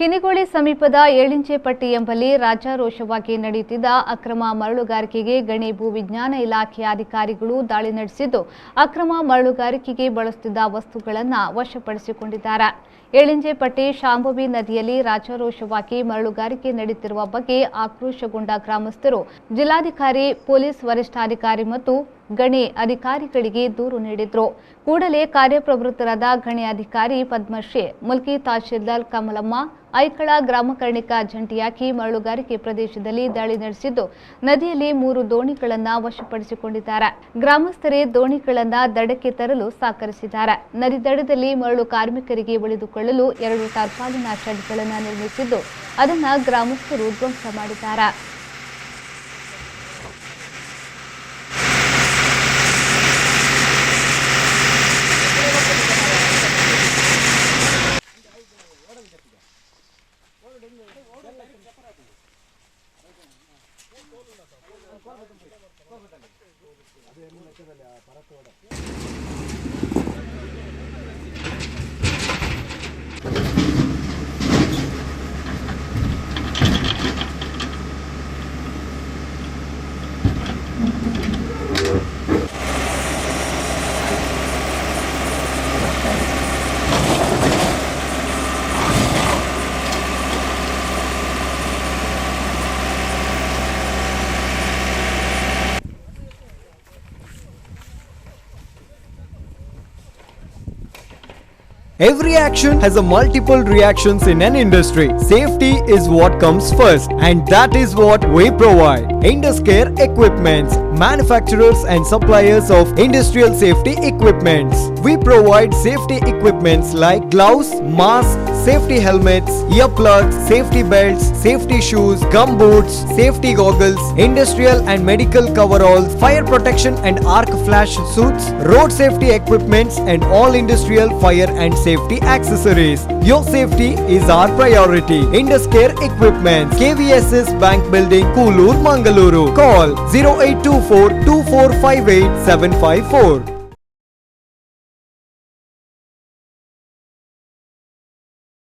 ಕಿನಿಗೋಳಿ ಸಮೀಪದ ಏಳಿಂಚೆಪಟ್ಟಿ ಎಂಬಲ್ಲಿ ರಾಜಾರೋಷವಾಗಿ ನಡೆಯುತ್ತಿದ್ದ ಅಕ್ರಮ ಮರಳುಗಾರಿಕೆಗೆ ಗಣಿ ಭೂವಿಜ್ಞಾನ ಇಲಾಖೆಯ ಅಧಿಕಾರಿಗಳು ದಾಳಿ ನಡೆಸಿದ್ದು ಅಕ್ರಮ ಮರಳುಗಾರಿಕೆಗೆ ಬಳಸುತ್ತಿದ್ದ ವಸ್ತುಗಳನ್ನು ವಶಪಡಿಸಿಕೊಂಡಿದ್ದಾರೆ. ಏಳಿಂಚೆಪಟ್ಟಿ ಶಾಂಭವಿ ನದಿಯಲ್ಲಿ ರಾಜಾರೋಷವಾಗಿ ಮರಳುಗಾರಿಕೆ ನಡೆಯುತ್ತಿರುವ ಬಗ್ಗೆ ಆಕ್ರೋಶಗೊಂಡ ಗ್ರಾಮಸ್ಥರು ಜಿಲ್ಲಾಧಿಕಾರಿ, ಪೊಲೀಸ್ ವರಿಷ್ಠಾಧಿಕಾರಿ ಮತ್ತು ಗಣಿ ಅಧಿಕಾರಿಗಳಿಗೆ ದೂರು ನೀಡಿದ್ರು. ಕೂಡಲೇ ಕಾರ್ಯಪ್ರವೃತ್ತರಾದ ಗಣಿ ಅಧಿಕಾರಿ ಪದ್ಮಶ್ರೀ, ಮುಲ್ಕಿ ತಹಶೀಲ್ದಾರ್ ಕಮಲಮ್ಮ, ಐಕಳ ಗ್ರಾಮಕರ್ಣಿಕ ಜಂಟಿಯಾಗಿ ಮರಳುಗಾರಿಕೆ ಪ್ರದೇಶದಲ್ಲಿ ದಾಳಿ ನಡೆಸಿದ್ದು ನದಿಯಲ್ಲಿ 3 ದೋಣಿಗಳನ್ನು ವಶಪಡಿಸಿಕೊಂಡಿದ್ದಾರೆ. ಗ್ರಾಮಸ್ಥರೇ ದೋಣಿಗಳನ್ನು ದಡಕ್ಕೆ ತರಲು ಸಹಕರಿಸಿದ್ದಾರೆ. ನದಿ ದಡದಲ್ಲಿ ಮರಳು ಕಾರ್ಮಿಕರಿಗೆ ಉಳಿದುಕೊಳ್ಳಲು 2 ಟರ್ಪಾಲಿನ ಶೆಡ್ಗಳನ್ನು ನಿರ್ಮಿಸಿದ್ದು ಅದನ್ನು ಗ್ರಾಮಸ್ಥರು ಧ್ವಂಸ ಮಾಡಿದ್ದಾರೆ. Every action has a multiple reactions in an industry. Safety is what comes first, and that is what we provide. Induscare Equipments, manufacturers and suppliers of industrial safety equipments. We provide safety equipments like gloves, masks, safety helmets, earplugs, safety belts, safety shoes, gum boots, safety goggles, industrial and medical coveralls, fire protection and arc flash suits, road safety equipments, and all industrial fire and safety accessories. Your safety is our priority. Induscare Equipments, KVSS Bank Building, Koolur, Mangaluru. Call 0824 2458 754.